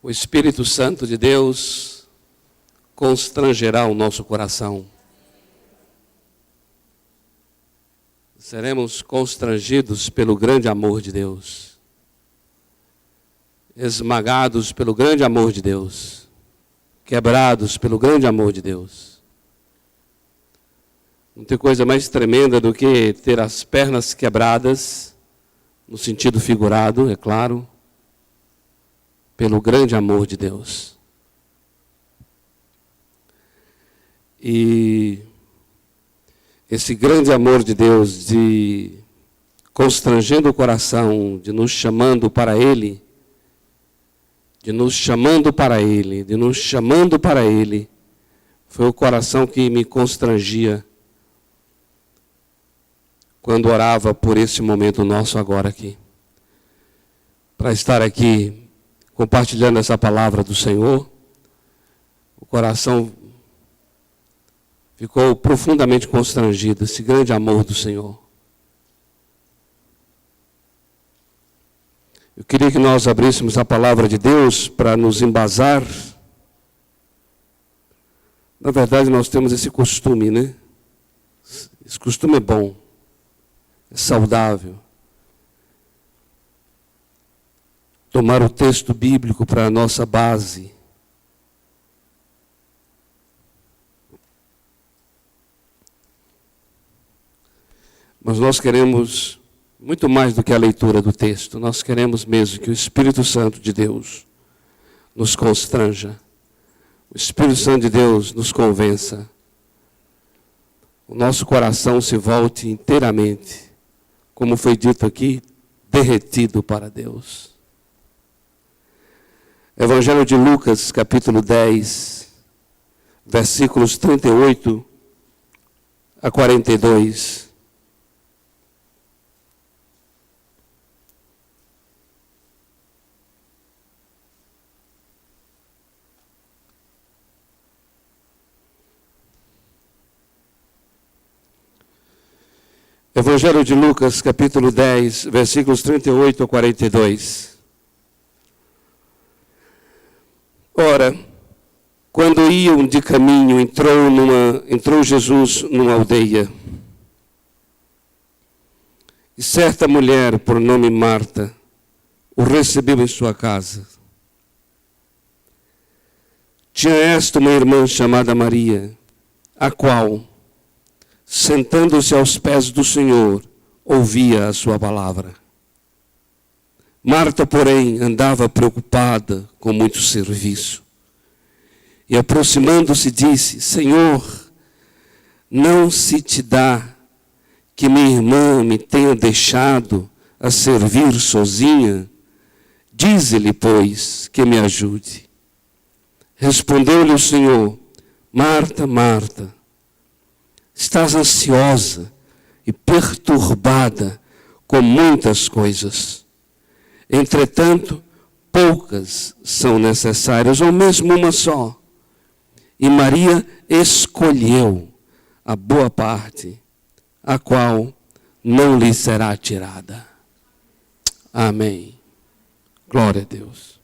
O Espírito Santo de Deus constrangerá o nosso coração. Seremos constrangidos pelo grande amor de Deus, esmagados pelo grande amor de Deus, quebrados pelo grande amor de Deus. Não tem coisa mais tremenda do que ter as pernas quebradas, no sentido figurado, é claro, pelo grande amor de Deus. E esse grande amor de Deus, de constrangendo o coração, de nos chamando para Ele, de nos chamando para Ele, de nos chamando para Ele, foi o coração que me constrangia quando orava por esse momento nosso agora aqui. Para estar aqui compartilhando essa palavra do Senhor, o coração ficou profundamente constrangido, esse grande amor do Senhor. Eu queria que nós abríssemos a palavra de Deus para nos embasar. Na verdade, nós temos esse costume, né? Esse costume é bom, é saudável. Tomar o texto bíblico para a nossa base. Mas nós queremos muito mais do que a leitura do texto. Nós queremos mesmo que o Espírito Santo de Deus nos constranja. O Espírito Santo de Deus nos convença. O nosso coração se volte inteiramente, como foi dito aqui, derretido para Deus. Evangelho de Lucas, capítulo 10, versículos 38 a 42. Evangelho de Lucas, capítulo 10, versículos 38 a 42. Ora, quando iam de caminho, entrou Jesus numa aldeia. E certa mulher, por nome Marta, o recebeu em sua casa. Tinha esta uma irmã chamada Maria, a qual, sentando-se aos pés do Senhor, ouvia a sua palavra. Marta, porém, andava preocupada com muito serviço. E aproximando-se, disse: Senhor, não se te dá que minha irmã me tenha deixado a servir sozinha? Dize-lhe, pois, que me ajude. Respondeu-lhe o Senhor: Marta, Marta, estás ansiosa e perturbada com muitas coisas. Entretanto, poucas são necessárias, ou mesmo uma só. E Maria escolheu a boa parte, a qual não lhe será tirada. Amém. Glória a Deus.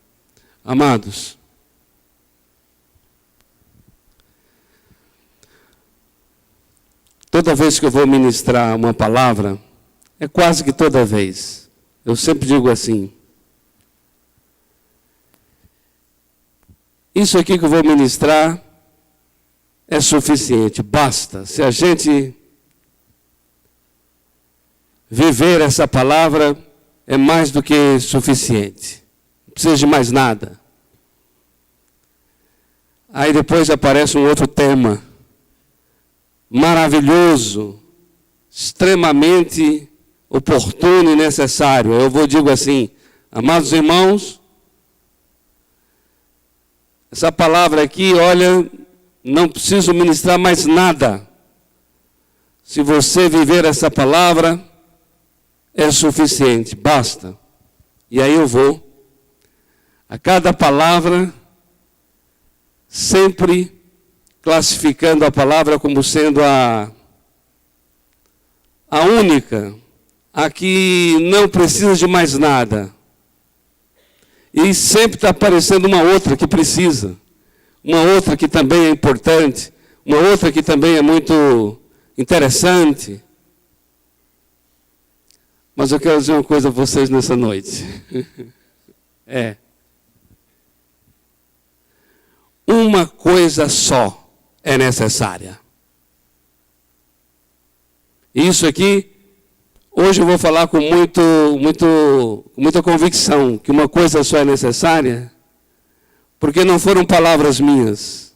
Amados, toda vez que eu vou ministrar uma palavra, é quase que toda vez, eu sempre digo assim: isso aqui que eu vou ministrar é suficiente, basta. Se a gente viver essa palavra, é mais do que suficiente. Não precisa de mais nada. Aí depois aparece um outro tema maravilhoso, extremamente oportuno e necessário. Eu digo assim: amados irmãos, essa palavra aqui, olha, não preciso ministrar mais nada. Se você viver essa palavra, é suficiente, basta. E aí eu vou, a cada palavra, sempre classificando a palavra como sendo a única, a que não precisa de mais nada. E sempre está aparecendo uma outra que precisa. Uma outra que também é importante. Uma outra que também é muito interessante. Mas eu quero dizer uma coisa a vocês nessa noite. Uma coisa só é necessária. Isso aqui, hoje eu vou falar com muita convicção, que uma coisa só é necessária, porque não foram palavras minhas.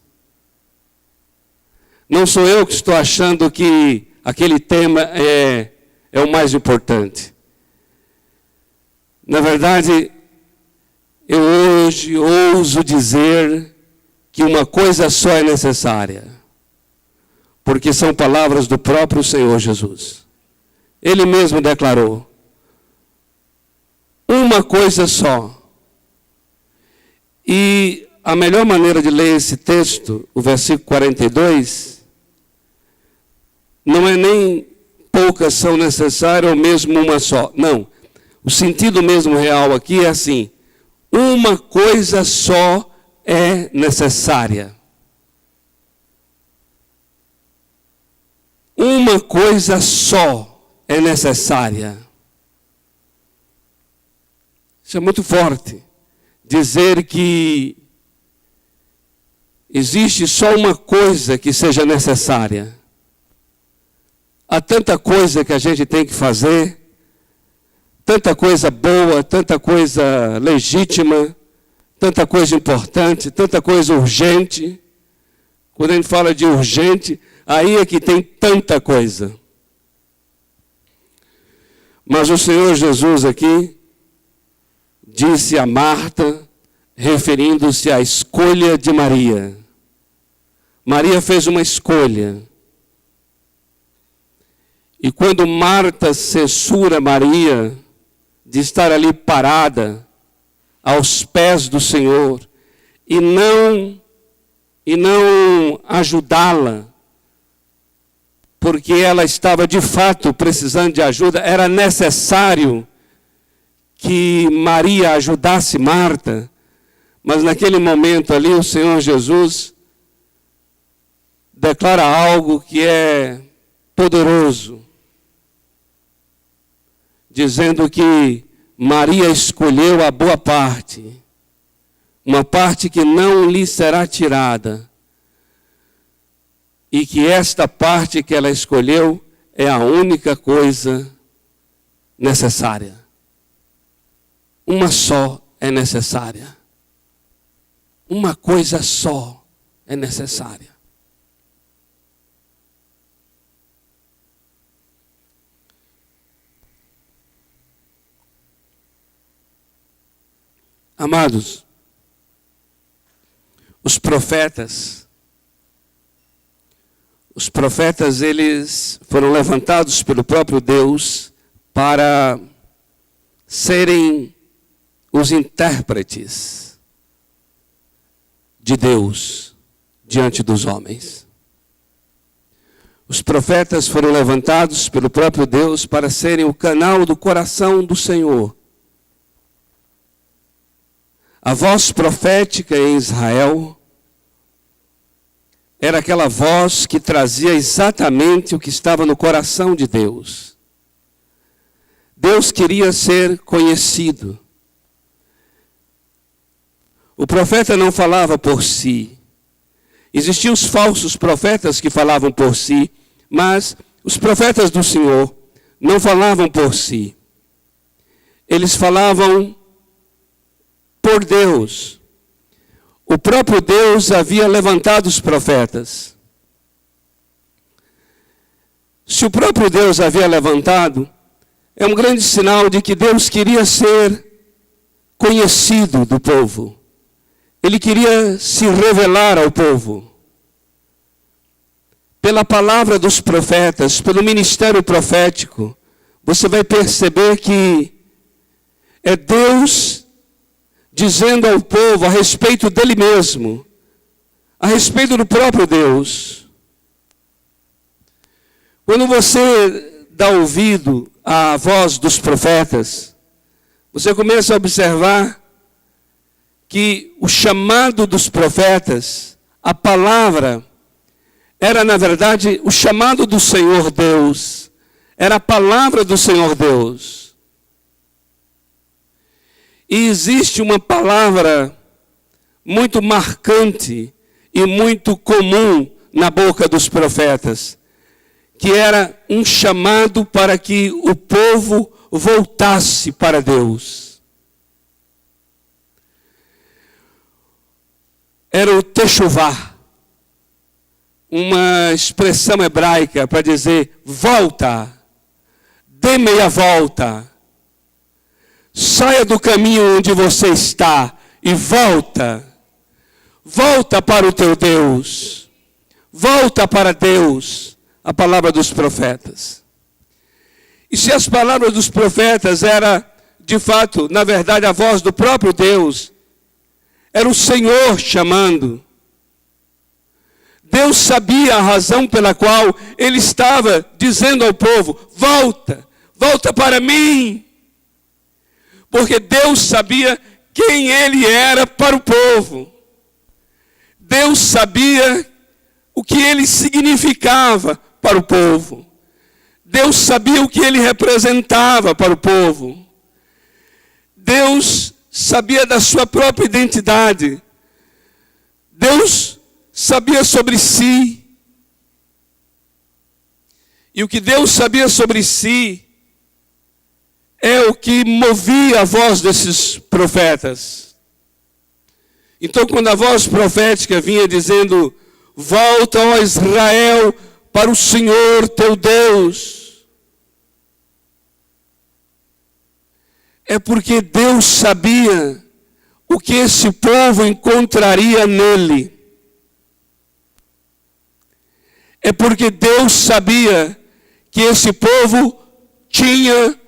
Não sou eu que estou achando que aquele tema é o mais importante. Na verdade, eu hoje ouso dizer que uma coisa só é necessária. Porque são palavras do próprio Senhor Jesus. Ele mesmo declarou: uma coisa só. E a melhor maneira de ler esse texto, o versículo 42, não é nem poucas são necessárias ou mesmo uma só. Não. O sentido mesmo real aqui é assim: uma coisa só é necessária. Uma coisa só é necessária. Isso é muito forte. Dizer que existe só uma coisa que seja necessária. Há tanta coisa que a gente tem que fazer, tanta coisa boa, tanta coisa legítima, tanta coisa importante, tanta coisa urgente. Quando a gente fala de urgente, aí é que tem tanta coisa. Mas o Senhor Jesus aqui disse a Marta, referindo-se à escolha de Maria. Maria fez uma escolha. E quando Marta censura Maria de estar ali parada aos pés do Senhor e não ajudá-la, porque ela estava de fato precisando de ajuda, era necessário que Maria ajudasse Marta, mas naquele momento ali o Senhor Jesus declara algo que é poderoso, dizendo que Maria escolheu a boa parte, uma parte que não lhe será tirada, e que esta parte que ela escolheu é a única coisa necessária. Uma só é necessária. Uma coisa só é necessária. Amados, os profetas, eles foram levantados pelo próprio Deus para serem os intérpretes de Deus diante dos homens. Os profetas foram levantados pelo próprio Deus para serem o canal do coração do Senhor. A voz profética em Israel era aquela voz que trazia exatamente o que estava no coração de Deus. Deus queria ser conhecido. O profeta não falava por si. Existiam os falsos profetas que falavam por si, mas os profetas do Senhor não falavam por si. Eles falavam por Deus. O próprio Deus havia levantado os profetas. Se o próprio Deus havia levantado, é um grande sinal de que Deus queria ser conhecido do povo. Ele queria se revelar ao povo. Pela palavra dos profetas, pelo ministério profético, você vai perceber que é Deus dizendo ao povo a respeito dele mesmo, a respeito do próprio Deus. Quando você dá ouvido à voz dos profetas, você começa a observar que o chamado dos profetas, a palavra, era na verdade o chamado do Senhor Deus, era a palavra do Senhor Deus. E existe uma palavra muito marcante e muito comum na boca dos profetas, que era um chamado para que o povo voltasse para Deus. Era o techuvá, uma expressão hebraica para dizer: volta, dê meia volta, saia do caminho onde você está e volta. Volta para o teu Deus, volta para Deus. A palavra dos profetas. E se as palavras dos profetas era, de fato, na verdade, a voz do próprio Deus, era o Senhor chamando. Deus sabia a razão pela qual Ele estava dizendo ao povo: volta, volta para mim. Porque Deus sabia quem Ele era para o povo. Deus sabia o que Ele significava para o povo. Deus sabia o que Ele representava para o povo. Deus sabia da sua própria identidade. Deus sabia sobre si. E o que Deus sabia sobre si é o que movia a voz desses profetas. Então, quando a voz profética vinha dizendo: volta, ó Israel, para o Senhor teu Deus, é porque Deus sabia o que esse povo encontraria nele. É porque Deus sabia que esse povo tinha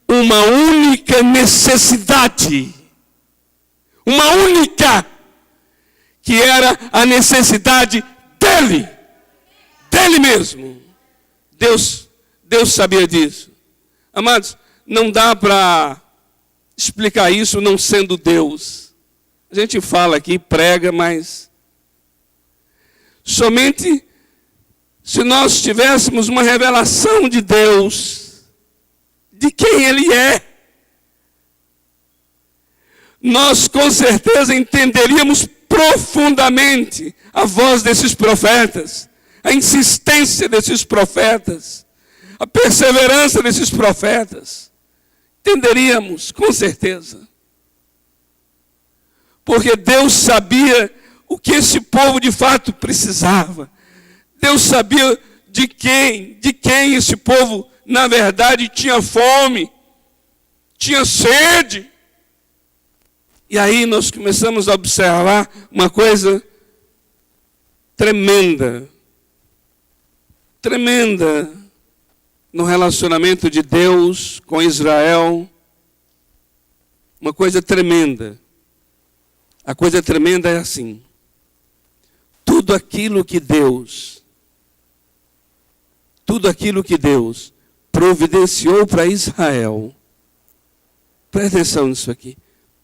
uma única necessidade. Uma única, que era a necessidade dele. Dele mesmo. Deus sabia disso. Amados, não dá para explicar isso não sendo Deus. A gente fala aqui, prega, mas somente se nós tivéssemos uma revelação de Deus, de quem Ele é, nós com certeza entenderíamos profundamente a voz desses profetas, a insistência desses profetas, a perseverança desses profetas. Entenderíamos, com certeza. Porque Deus sabia o que esse povo de fato precisava. Deus sabia de quem esse povo, na verdade, tinha fome, tinha sede. E aí nós começamos a observar uma coisa tremenda. Tremenda no relacionamento de Deus com Israel. Uma coisa tremenda. A coisa tremenda é assim: tudo aquilo que Deus providenciou para Israel, presta atenção nisso aqui,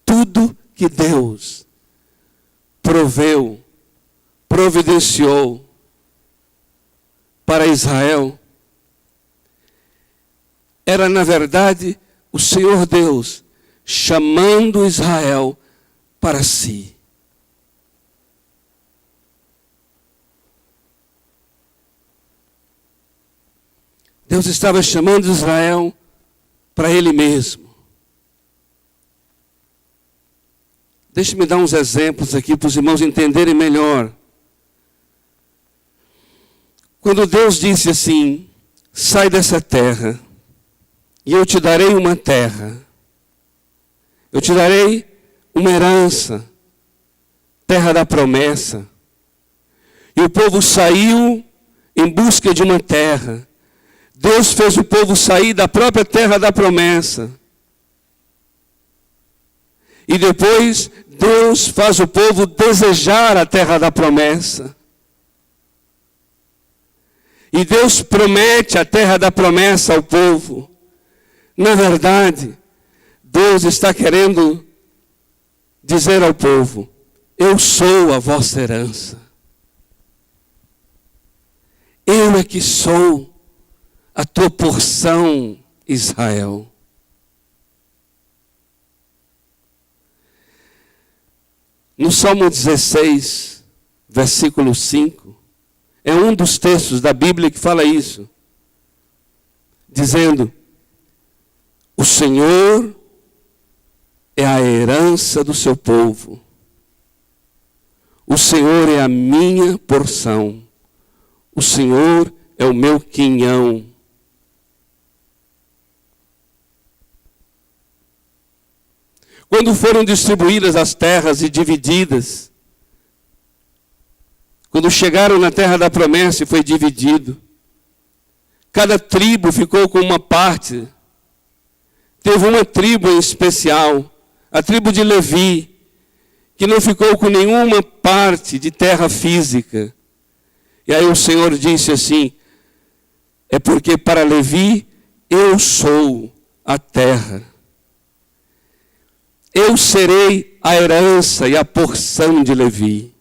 tudo que Deus providenciou para Israel, era na verdade o Senhor Deus chamando Israel para si. Deus estava chamando Israel para Ele mesmo. Deixe-me dar uns exemplos aqui para os irmãos entenderem melhor. Quando Deus disse assim: sai dessa terra, e eu te darei uma terra. Eu te darei uma herança, terra da promessa. E o povo saiu em busca de uma terra. Deus fez o povo sair da própria terra da promessa. E depois Deus faz o povo desejar a terra da promessa. E Deus promete a terra da promessa ao povo. Na verdade, Deus está querendo dizer ao povo: eu sou a vossa herança. Eu é que sou a tua porção, Israel. No Salmo 16, versículo 5, é um dos textos da Bíblia que fala isso, dizendo: o Senhor é a herança do seu povo. O Senhor é a minha porção. O Senhor é o meu quinhão. Quando foram distribuídas as terras e divididas, quando chegaram na terra da promessa e foi dividido, cada tribo ficou com uma parte. Teve uma tribo em especial, a tribo de Levi, que não ficou com nenhuma parte de terra física. E aí o Senhor disse assim: é porque para Levi eu sou a terra. Eu serei a herança e a porção de Levi.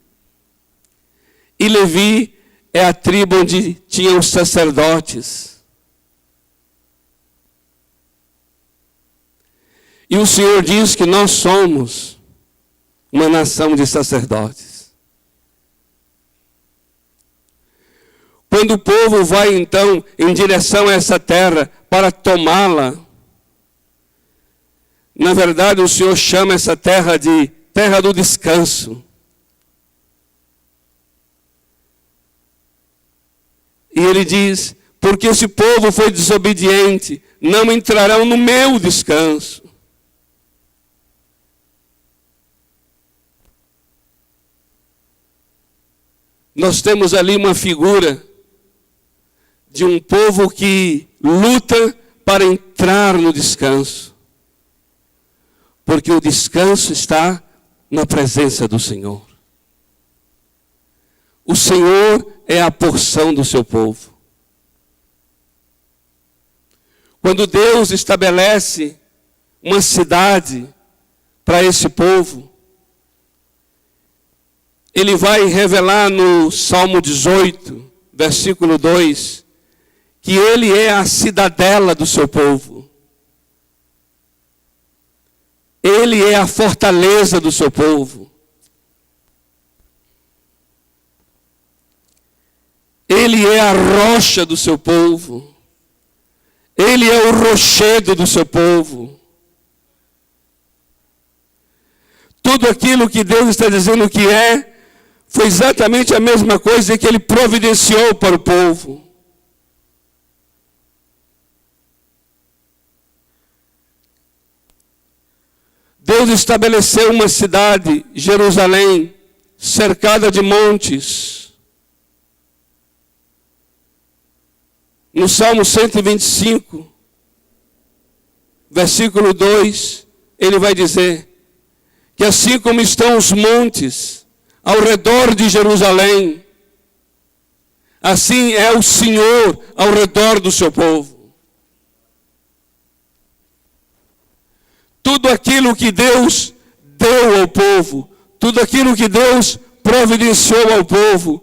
E Levi é a tribo onde tinham os sacerdotes. E o Senhor diz que nós somos uma nação de sacerdotes. Quando o povo vai então em direção a essa terra para tomá-la, na verdade o Senhor chama essa terra de terra do descanso. E ele diz: porque esse povo foi desobediente, não entrarão no meu descanso. Nós temos ali uma figura de um povo que luta para entrar no descanso. Porque o descanso está na presença do Senhor. O Senhor é a porção do seu povo. Quando Deus estabelece uma cidade para esse povo, Ele vai revelar no Salmo 18, versículo 2, que Ele é a cidadela do seu povo. Ele é a fortaleza do seu povo. Ele é a rocha do seu povo. Ele é o rochedo do seu povo. Tudo aquilo que Deus está dizendo que é, foi exatamente a mesma coisa que Ele providenciou para o povo. Deus estabeleceu uma cidade, Jerusalém, cercada de montes. No Salmo 125, versículo 2, ele vai dizer que assim como estão os montes ao redor de Jerusalém, assim é o Senhor ao redor do seu povo. Tudo aquilo que Deus deu ao povo, tudo aquilo que Deus providenciou ao povo,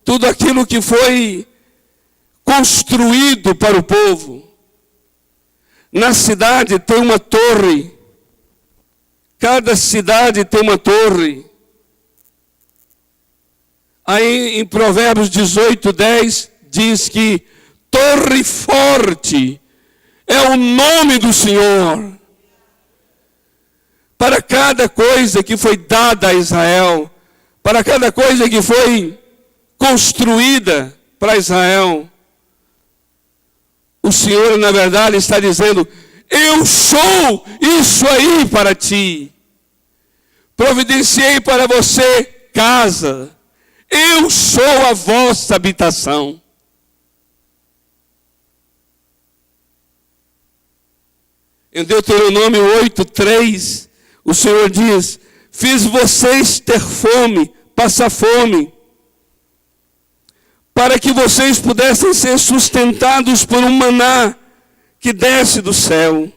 tudo aquilo que foi construído para o povo. Na cidade tem uma torre, cada cidade tem uma torre. Aí em Provérbios 18:10 diz que torre forte é o nome do Senhor. Para cada coisa que foi dada a Israel, para cada coisa que foi construída para Israel, o Senhor, na verdade, está dizendo: eu sou isso aí para ti. Providenciei para você casa. Eu sou a vossa habitação. Em Deuteronômio 8:3, o Senhor diz: fiz vocês ter fome, passar fome, para que vocês pudessem ser sustentados por um maná que desce do céu.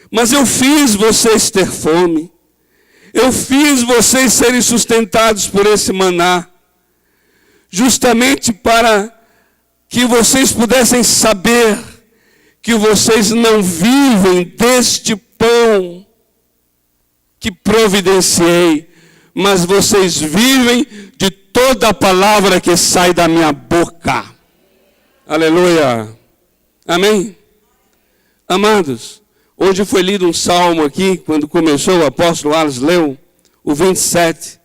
Mas eu fiz vocês ter fome, Eu fiz vocês serem sustentados por esse maná, justamente para que vocês pudessem saber que vocês não vivem deste pão que providenciei, mas vocês vivem de toda a palavra que sai da minha boca. Aleluia. Amém? Amados, hoje foi lido um salmo aqui, quando começou, o apóstolo Alex leu, o 27,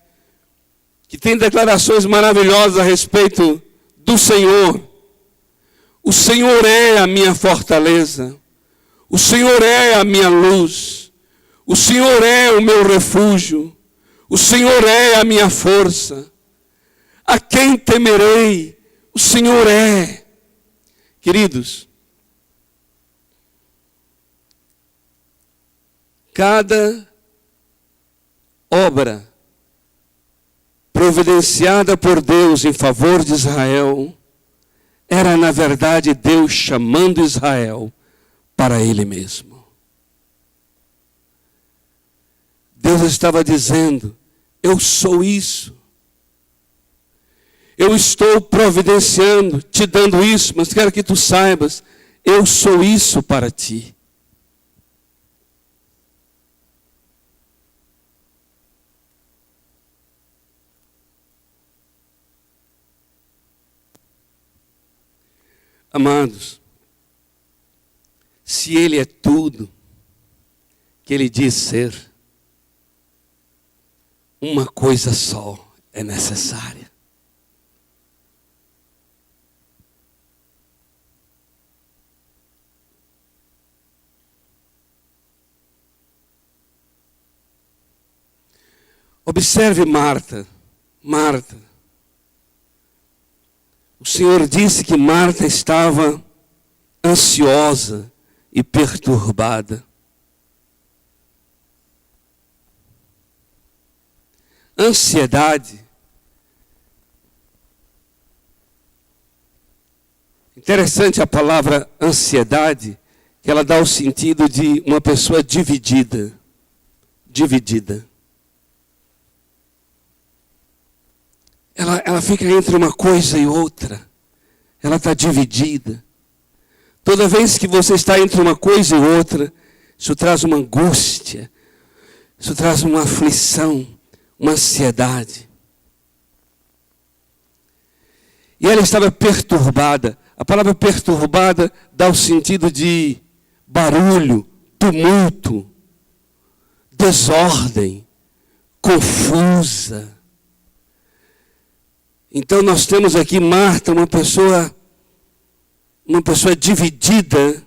que tem declarações maravilhosas a respeito do Senhor. O Senhor é a minha fortaleza, o Senhor é a minha luz, o Senhor é o meu refúgio, o Senhor é a minha força. A quem temerei? O Senhor é. Queridos, cada obra providenciada por Deus em favor de Israel era, na verdade, Deus chamando Israel para Ele mesmo. Deus estava dizendo, eu sou isso. Eu estou providenciando, te dando isso, mas quero que tu saibas, eu sou isso para ti. Amados, se Ele é tudo que Ele diz ser, uma coisa só é necessária. Observe Marta. Marta. O Senhor disse que Marta estava ansiosa e perturbada. Ansiedade. Interessante a palavra ansiedade, que ela dá o sentido de uma pessoa dividida. Dividida. Ela fica entre uma coisa e outra. Ela está dividida. Toda vez que você está entre uma coisa e outra, isso traz uma angústia, isso traz uma aflição, uma ansiedade. E ela estava perturbada. A palavra perturbada dá o sentido de barulho, tumulto, desordem, confusa. Então nós temos aqui Marta, uma pessoa dividida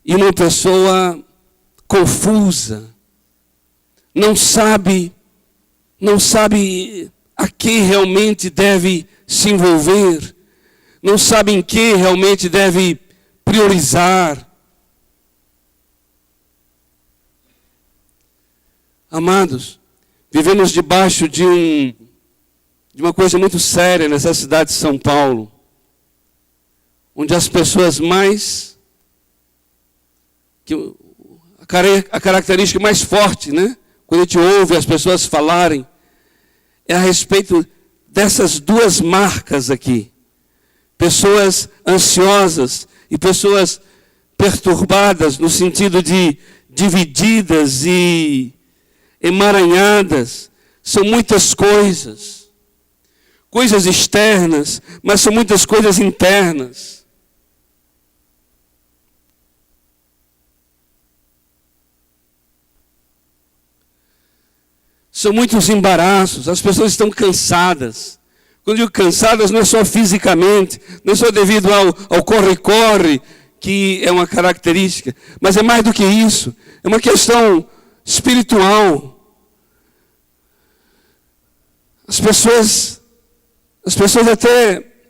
e uma pessoa confusa. Não sabe a quem realmente deve se envolver, não sabe em que realmente deve priorizar. Amados, vivemos debaixo de uma coisa muito séria nessa cidade de São Paulo, onde as pessoas a característica mais forte, né? Quando a gente ouve as pessoas falarem, é a respeito dessas duas marcas aqui. Pessoas ansiosas e pessoas perturbadas, no sentido de divididas e emaranhadas. São muitas coisas. Coisas externas, mas são muitas coisas internas. São muitos embaraços, as pessoas estão cansadas. Quando digo cansadas, não é só fisicamente, não é só devido ao corre-corre, que é uma característica, mas é mais do que isso, é uma questão espiritual. As pessoas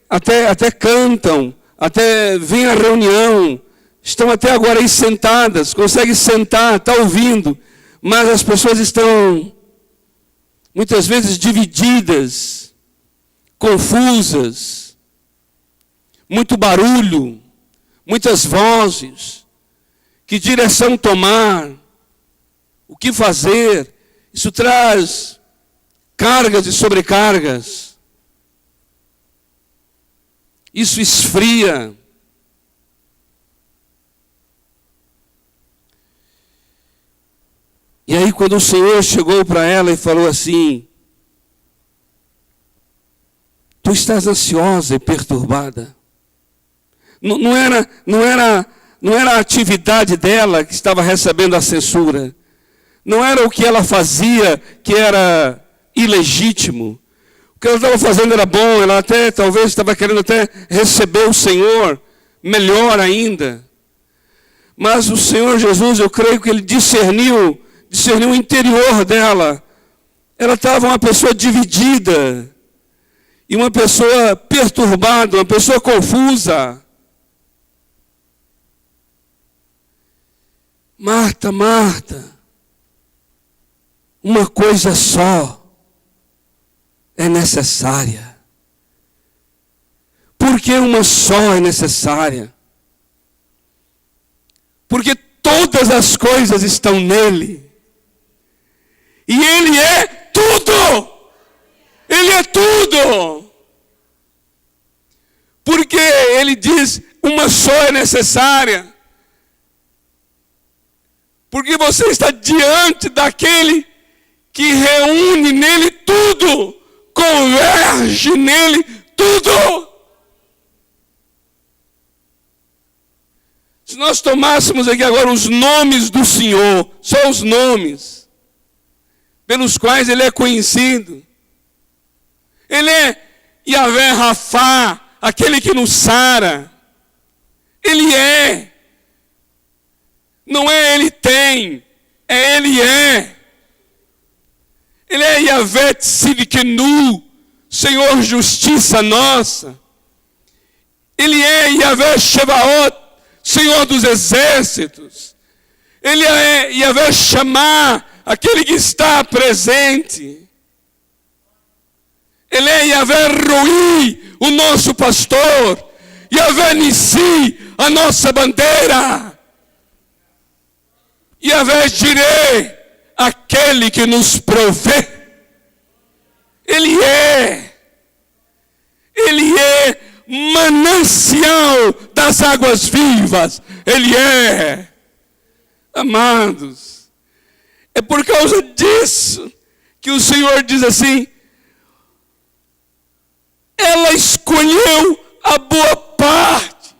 até cantam, até vêm à reunião, estão até agora aí sentadas, conseguem sentar, está ouvindo, mas as pessoas estão muitas vezes divididas, confusas, muito barulho, muitas vozes, que direção tomar, o que fazer, Isso traz cargas e sobrecargas. Isso esfria. E aí quando o Senhor chegou para ela e falou assim: tu estás ansiosa e perturbada. Não era a atividade dela que estava recebendo a censura. Não era o que ela fazia que era ilegítimo. O que ela estava fazendo era bom. Ela até talvez estava querendo até receber o Senhor melhor ainda. Mas o Senhor Jesus, eu creio que Ele discerniu o interior dela. Ela estava uma pessoa dividida. E uma pessoa perturbada, uma pessoa confusa. Marta, Marta, uma coisa só é necessária. Por que uma só é necessária? Porque todas as coisas estão nele. E ele é tudo. Ele é tudo. Porque ele diz, uma só é necessária. Porque você está diante daquele que reúne nele tudo, converge nele tudo. Se nós tomássemos aqui agora os nomes do Senhor, só os nomes pelos quais Ele é conhecido. Ele é Yahvé Rafá, aquele que nos sara. Ele é. Não é Ele tem, é Ele é. Ele é Yahvé Tzidkenu, Senhor justiça nossa. Ele é Yahvé Shevaot, Senhor dos exércitos. Ele é Yahvé Shammah, aquele que está presente. Ele é Yahvé Roi, o nosso pastor. Yahvé Nissi, a nossa bandeira. Yahvé Jireh, aquele que nos provê. Ele é manancial das águas vivas. Ele é. Amados, é por causa disso que o Senhor diz assim: ela escolheu a boa parte.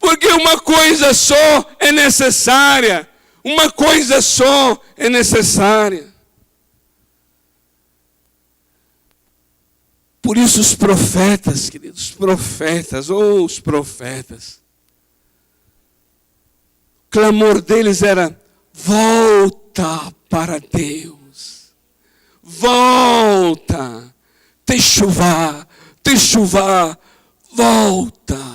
Porque uma coisa só é necessária. Uma coisa só é necessária. Por isso os profetas, queridos, os profetas, o clamor deles era: volta para Deus. Volta. Techuvá, volta.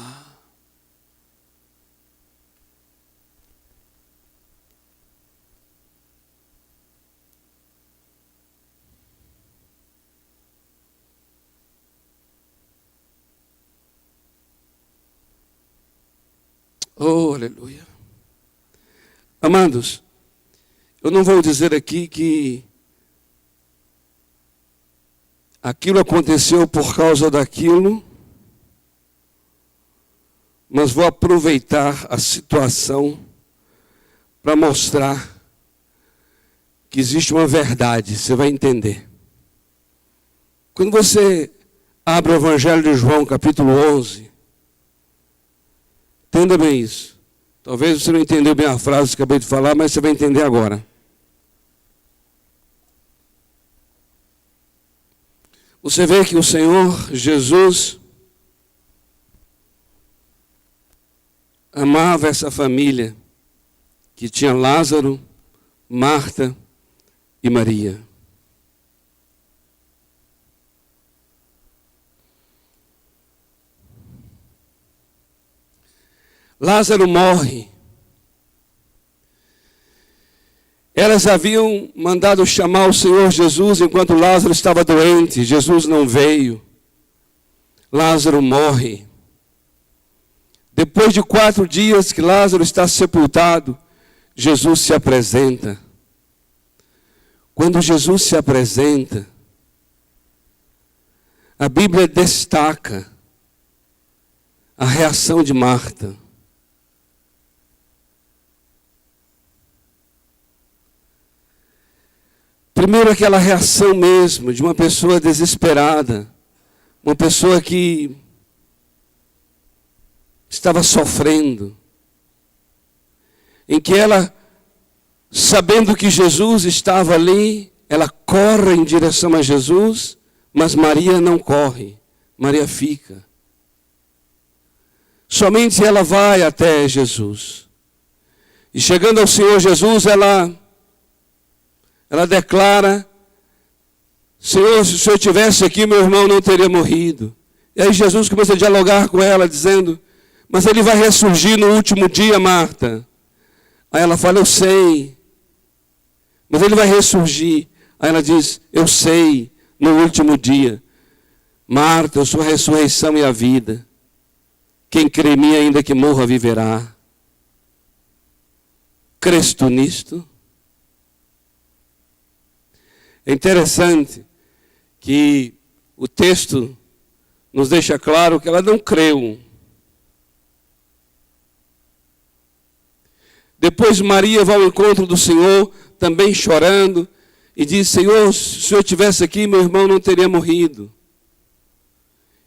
Oh, aleluia. Amados, eu não vou dizer aqui que aquilo aconteceu por causa daquilo, mas vou aproveitar a situação para mostrar que existe uma verdade, você vai entender. Quando você abre o Evangelho de João, capítulo 11, entenda bem isso. Talvez você não entendeu bem a frase que acabei de falar, mas você vai entender agora. Você vê que o Senhor Jesus amava essa família que tinha Lázaro, Marta e Maria. Lázaro morre. Elas haviam mandado chamar o Senhor Jesus enquanto Lázaro estava doente. Jesus não veio. Lázaro morre. Depois de 4 dias que Lázaro está sepultado, Jesus se apresenta. quando Jesus se apresenta, a Bíblia destaca a reação de Marta. Primeiro, aquela reação mesmo de uma pessoa desesperada, uma pessoa que estava sofrendo, em que ela, sabendo que Jesus estava ali, ela corre em direção a Jesus, mas Maria não corre, Maria fica. Somente ela vai até Jesus. E chegando ao Senhor Jesus, ela declara: Senhor, se o Senhor estivesse aqui, meu irmão não teria morrido. E aí Jesus começa a dialogar com ela, dizendo: mas ele vai ressurgir no último dia, Marta. Aí ela fala: eu sei, mas ele vai ressurgir. Aí ela diz: eu sei, no último dia. Marta, eu sou a ressurreição e a vida. Quem crê em mim, ainda que morra, viverá. Crês tu nisto? É interessante que o texto nos deixa claro que ela não creu. Depois Maria vai ao encontro do Senhor, também chorando, e diz: Senhor, se o Senhor estivesse aqui, meu irmão não teria morrido.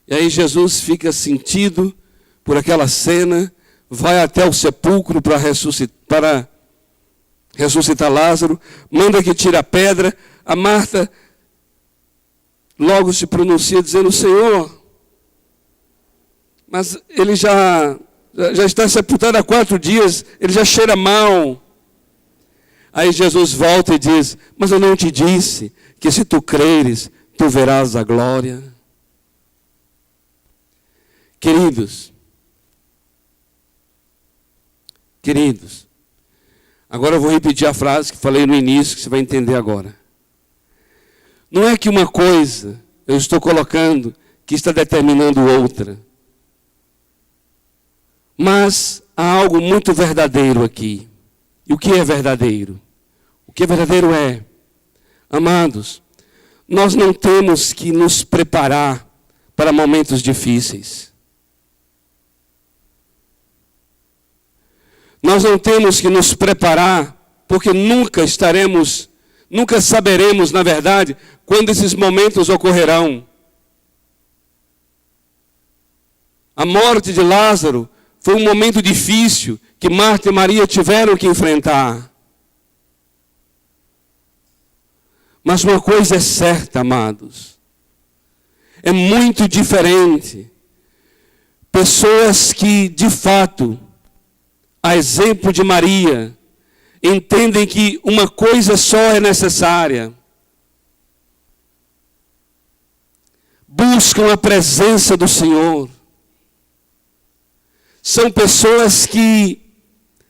E aí Jesus fica sentido por aquela cena, vai até o sepulcro para ressuscitar Lázaro, manda que tire a pedra. A Marta logo se pronuncia dizendo: Senhor, mas ele já está sepultado há 4 dias, ele já cheira mal. Aí Jesus volta e diz: mas eu não te disse que se tu creres, tu verás a glória? Queridos, agora eu vou repetir a frase que falei no início, que você vai entender agora. Não é que uma coisa eu estou colocando que está determinando outra. Mas há algo muito verdadeiro aqui. E o que é verdadeiro? O que é verdadeiro é, amados, nós não temos que nos preparar para momentos difíceis. Nós não temos que nos preparar, porque nunca saberemos, na verdade, quando esses momentos ocorrerão. A morte de Lázaro foi um momento difícil que Marta e Maria tiveram que enfrentar. Mas uma coisa é certa, amados, é muito diferente. Pessoas que, de fato, a exemplo de Maria, entendem que uma coisa só é necessária. Buscam a presença do Senhor. São pessoas que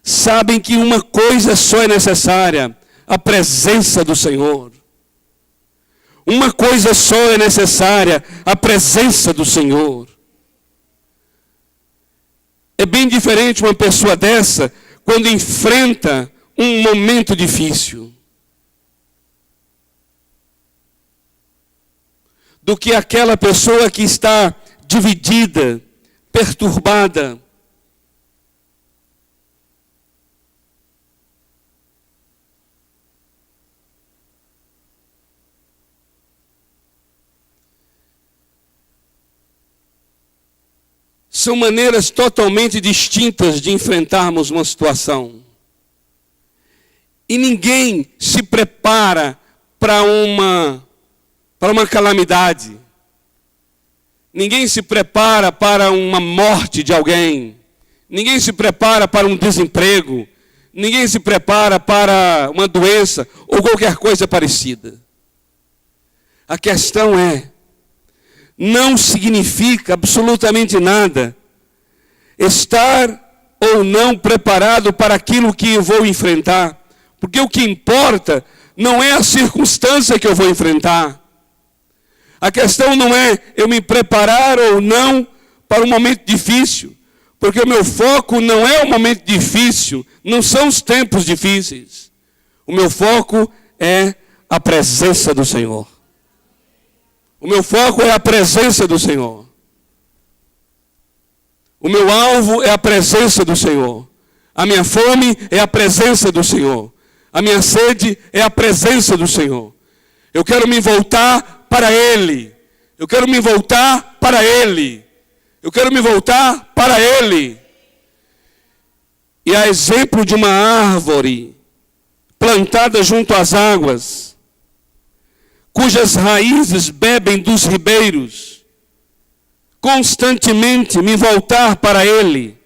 sabem que uma coisa só é necessária: a presença do Senhor. Uma coisa só é necessária: a presença do Senhor. É bem diferente uma pessoa dessa quando enfrenta um momento difícil, do que aquela pessoa que está dividida, perturbada. São maneiras totalmente distintas de enfrentarmos uma situação. E ninguém se prepara para uma calamidade. Ninguém se prepara para uma morte de alguém. Ninguém se prepara para um desemprego. Ninguém se prepara para uma doença ou qualquer coisa parecida. A questão é: não significa absolutamente nada estar ou não preparado para aquilo que eu vou enfrentar. Porque o que importa não é a circunstância que eu vou enfrentar. A questão não é eu me preparar ou não para um momento difícil. Porque o meu foco não é o momento difícil, não são os tempos difíceis. O meu foco é a presença do Senhor. O meu foco é a presença do Senhor. O meu alvo é a presença do Senhor. A minha fome é a presença do Senhor. A minha sede é a presença do Senhor. Eu quero me voltar para Ele. Eu quero me voltar para Ele. Eu quero me voltar para Ele. E a exemplo de uma árvore plantada junto às águas, cujas raízes bebem dos ribeiros, constantemente me voltar para Ele.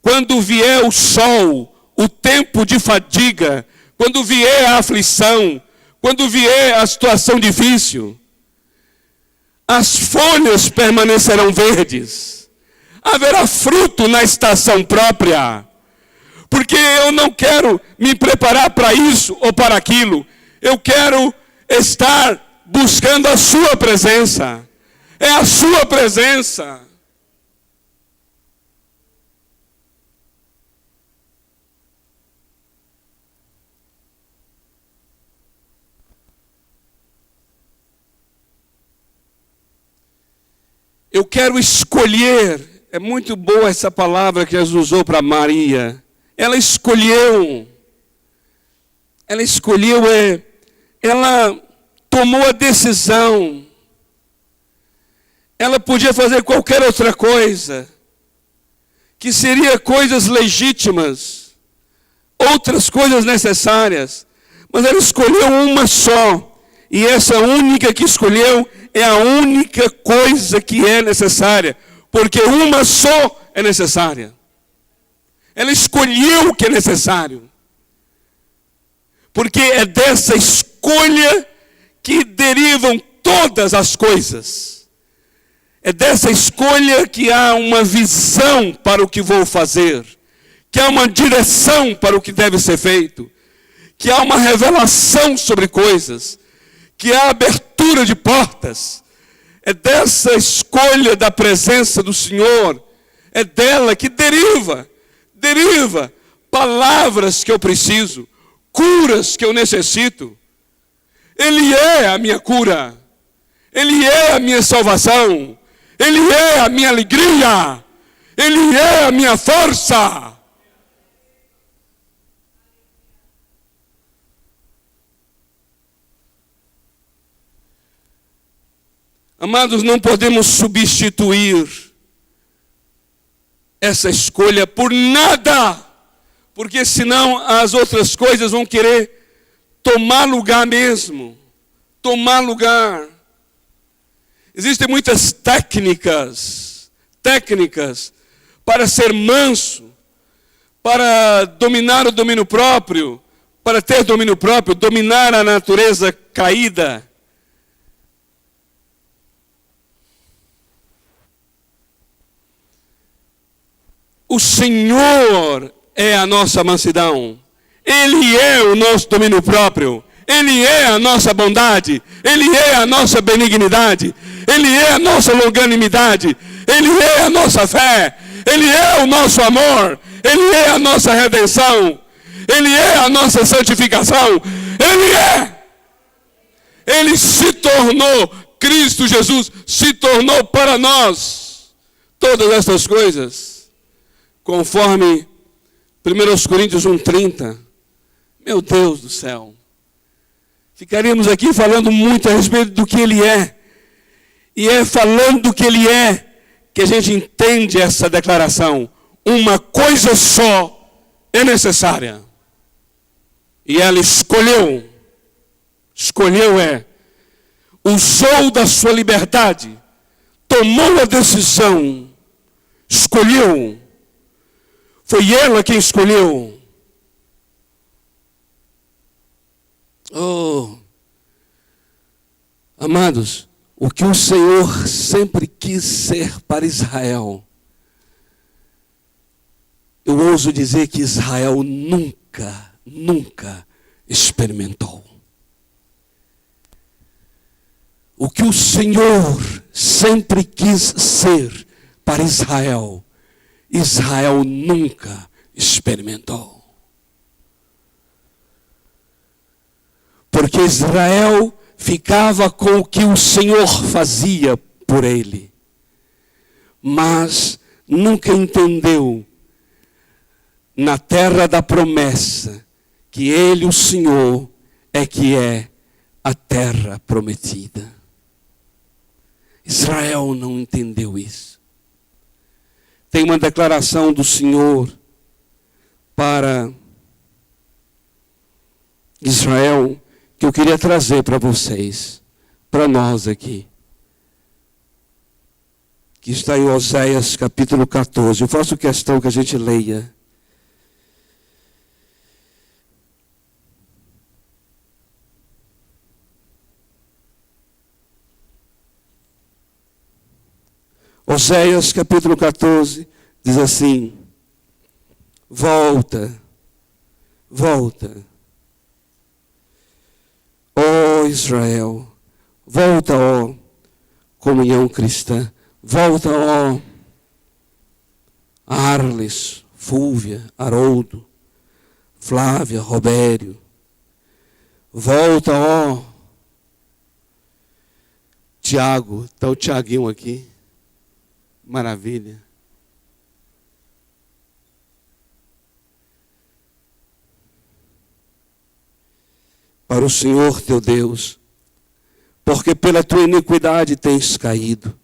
Quando vier o sol, o tempo de fadiga, quando vier a aflição, quando vier a situação difícil, as folhas permanecerão verdes, haverá fruto na estação própria, porque eu não quero me preparar para isso ou para aquilo, eu quero estar buscando a sua presença, é a sua presença. Eu quero escolher, é muito boa essa palavra que Jesus usou para Maria. Ela escolheu, ela tomou a decisão. Ela podia fazer qualquer outra coisa, que seria coisas legítimas, outras coisas necessárias, mas ela escolheu uma só, e essa única que escolheu é a única coisa que é necessária, porque uma só é necessária. Ela escolheu o que é necessário, porque é dessa escolha que derivam todas as coisas. É dessa escolha que há uma visão para o que vou fazer, que há uma direção para o que deve ser feito, que há uma revelação sobre coisas, que há abertura de portas. É dessa escolha da presença do Senhor, é dela que deriva palavras que eu preciso, curas que eu necessito. Ele é a minha cura, Ele é a minha salvação, Ele é a minha alegria, Ele é a minha força. Amados, não podemos substituir essa escolha por nada, porque senão as outras coisas vão querer tomar lugar mesmo, tomar lugar. Existem muitas técnicas para ser manso, para dominar o domínio próprio, para ter domínio próprio, dominar a natureza caída. O Senhor é a nossa mansidão. Ele é o nosso domínio próprio. Ele é a nossa bondade. Ele é a nossa benignidade. Ele é a nossa longanimidade. Ele é a nossa fé. Ele é o nosso amor. Ele é a nossa redenção. Ele é a nossa santificação. Ele é. Ele se tornou, Cristo Jesus se tornou para nós todas essas coisas. Conforme 1 Coríntios 1,30. Meu Deus do céu. Ficaríamos aqui falando muito a respeito do que Ele é. E é falando do que Ele é que a gente entende essa declaração. Uma coisa só é necessária. E ela escolheu usou da sua liberdade, tomou a decisão, escolheu. Foi ela quem escolheu. Oh, amados, o que o Senhor sempre quis ser para Israel, eu ouso dizer que Israel nunca experimentou. O que o Senhor sempre quis ser para Israel, Israel nunca experimentou. Porque Israel ficava com o que o Senhor fazia por ele, mas nunca entendeu na terra da promessa que ele, o Senhor, é que é a terra prometida. Israel não entendeu isso. Tem uma declaração do Senhor para Israel que eu queria trazer para vocês, para nós aqui, que está em Oséias capítulo 14. Eu faço questão que a gente leia. Oséias capítulo 14 diz assim: volta, volta, ó Israel, volta, ó comunhão cristã, volta, ó Arles, Fúvia, Haroldo, Flávia, Robério, volta, ó Tiago, está o Tiaguinho aqui, maravilha. Para o Senhor teu Deus, porque pela tua iniquidade tens caído.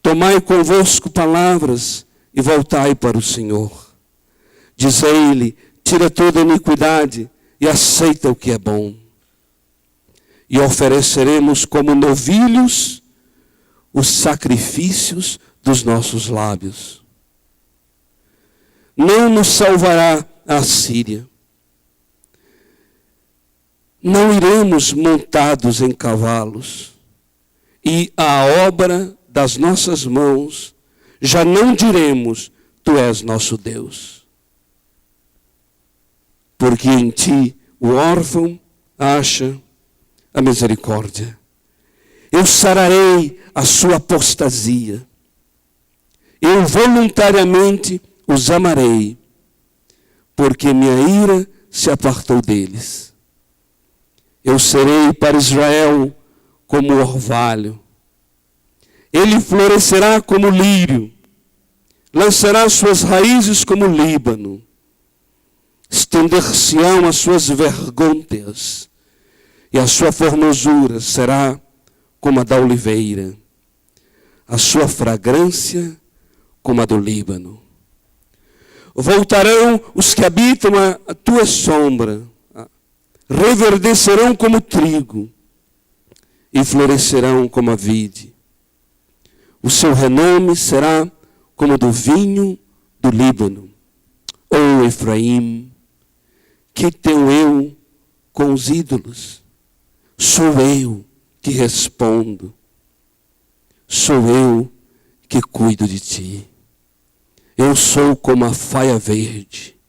Tomai convosco palavras e voltai para o Senhor. Dizei-lhe, tira toda a iniquidade e aceita o que é bom. E ofereceremos como novilhos os sacrifícios dos nossos lábios. Não nos salvará a Assíria. Não iremos montados em cavalos. E a obra das nossas mãos, já não diremos, tu és nosso Deus. Porque em ti o órfão acha a misericórdia. Eu sararei a sua apostasia. Eu voluntariamente os amarei, porque minha ira se apartou deles. Eu serei para Israel como orvalho. Ele florescerá como lírio, lançará suas raízes como Líbano. Estender-se-ão as suas vergônteas, e a sua formosura será como a da oliveira, a sua fragrância como a do Líbano. Voltarão os que habitam a tua sombra, reverdecerão como trigo e florescerão como a vide. O seu renome será como do vinho do Líbano. Ó Efraim, que tenho eu com os ídolos? Sou eu que respondo. Sou eu que cuido de ti. Eu sou como a faia verde,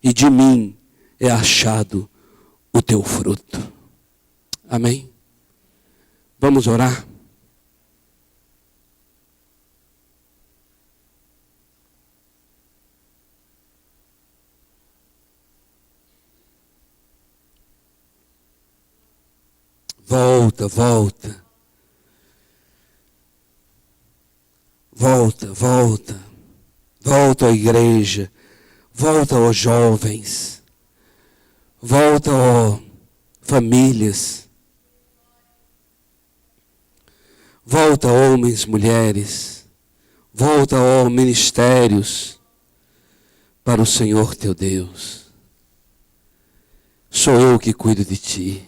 e de mim é achado o teu fruto. Amém? Vamos orar? Volta, volta. Volta, volta. Volta à igreja. Volta, ó jovens. Volta, ó famílias. Volta, homens, mulheres. Volta, ó ministérios, para o Senhor teu Deus. Sou eu que cuido de ti.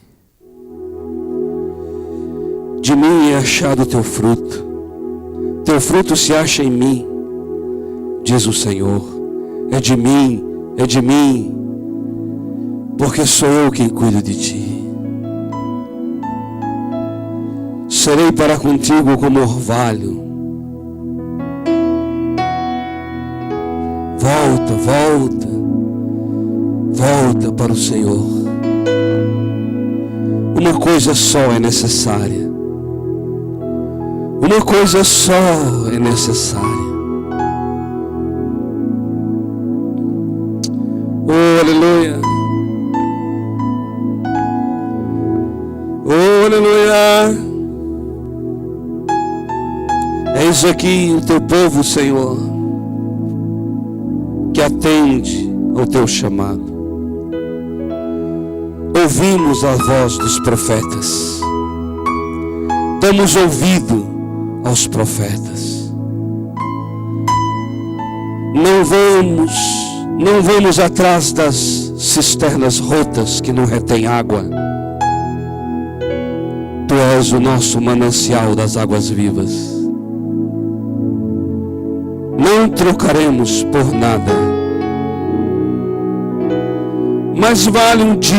De mim é achado o teu fruto. Teu fruto se acha em mim, diz o Senhor. É de mim, porque sou eu quem cuido de ti. Serei para contigo como orvalho. Volta, volta, volta para o Senhor. Uma coisa só é necessária. Uma coisa só é necessária. Oh, aleluia. Aleluia. Eis aqui o teu povo, Senhor, que atende ao teu chamado. Ouvimos a voz dos profetas, damos ouvido aos profetas. Não vamos atrás das cisternas rotas que não retêm água. Tu és o nosso manancial das águas vivas. Não trocaremos por nada. Mais vale um dia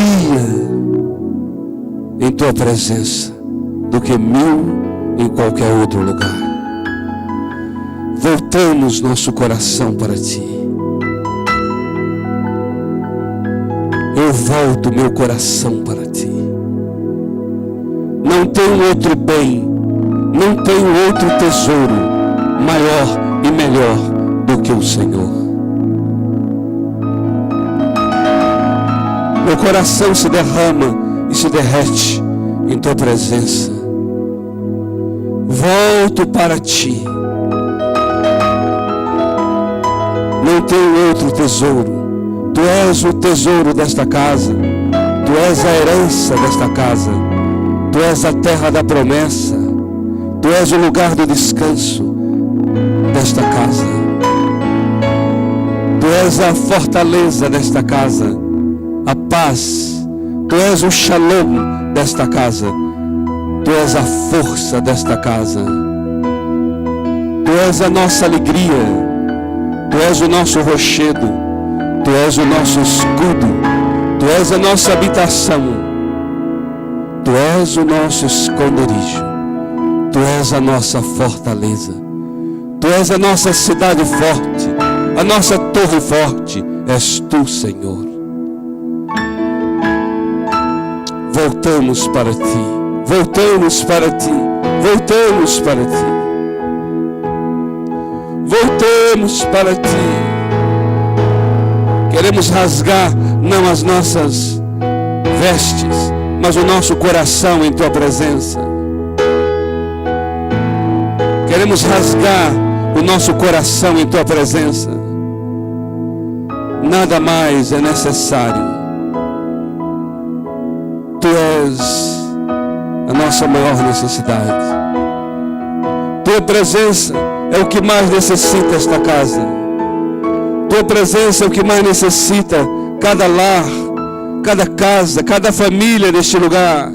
em tua presença do que 1000 em qualquer outro lugar. Voltamos nosso coração para ti. Eu volto meu coração para ti. Não tenho outro bem, não tenho outro tesouro maior e melhor do que o Senhor. Meu coração se derrama e se derrete em tua presença. Volto para ti. Não tenho outro tesouro. Tu és o tesouro desta casa. Tu és a herança desta casa. Tu és a terra da promessa. Tu és o lugar do descanso desta casa. Tu és a fortaleza desta casa, a paz. Tu és o shalom desta casa. Tu és a força desta casa. Tu és a nossa alegria. Tu és o nosso rochedo. Tu és o nosso escudo. Tu és a nossa habitação. Tu és o nosso esconderijo. Tu és a nossa fortaleza. Tu és a nossa cidade forte, a nossa torre forte, és tu, Senhor. Voltamos para ti, voltamos para ti, voltamos para ti. Voltamos para ti. Queremos rasgar não as nossas vestes, mas o nosso coração em tua presença. Queremos rasgar o nosso coração em tua presença. Nada mais é necessário. Tu és a nossa maior necessidade. Tua presença é o que mais necessita esta casa. Tua presença é o que mais necessita cada lar, cada casa, cada família deste lugar.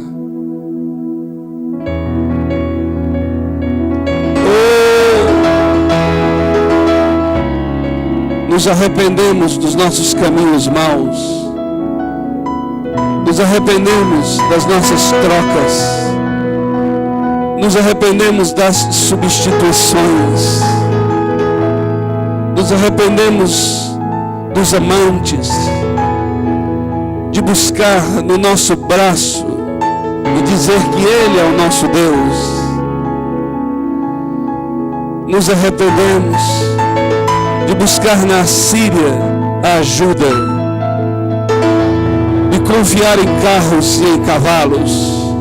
Nos arrependemos dos nossos caminhos maus. Nos arrependemos das nossas trocas. Nos arrependemos das substituições. Nos arrependemos dos amantes. De buscar no nosso braço e dizer que Ele é o nosso Deus. Nos arrependemos de buscar na Síria a ajuda, de confiar em carros e em cavalos.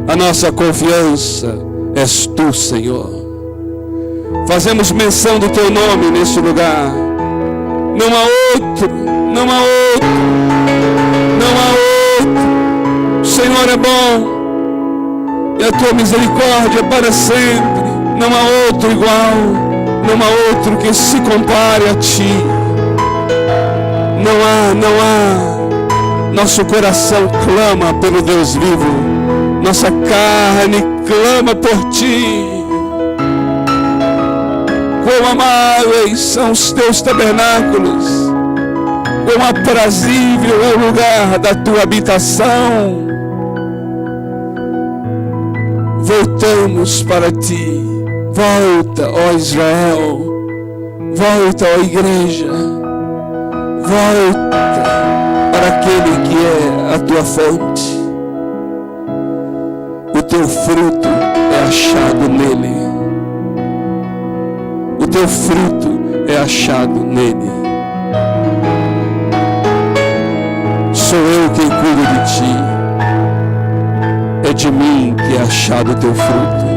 A nossa confiança és tu, Senhor. Fazemos menção do teu nome neste lugar. Não há outro, não há outro, não há outro. O Senhor é bom e a tua misericórdia é para sempre. Não há outro igual. Não há outro que se compare a ti. Não há. Nosso coração clama pelo Deus vivo. Nossa carne clama por ti. Quão amáveis são os teus tabernáculos. Quão aprazível é o lugar da tua habitação. Voltamos para ti. Volta, ó Israel, volta, ó igreja, volta para aquele que é a tua fonte. O teu fruto é achado nele. O teu fruto é achado nele. Sou eu quem cuido de ti. é de mim que é achado o teu fruto.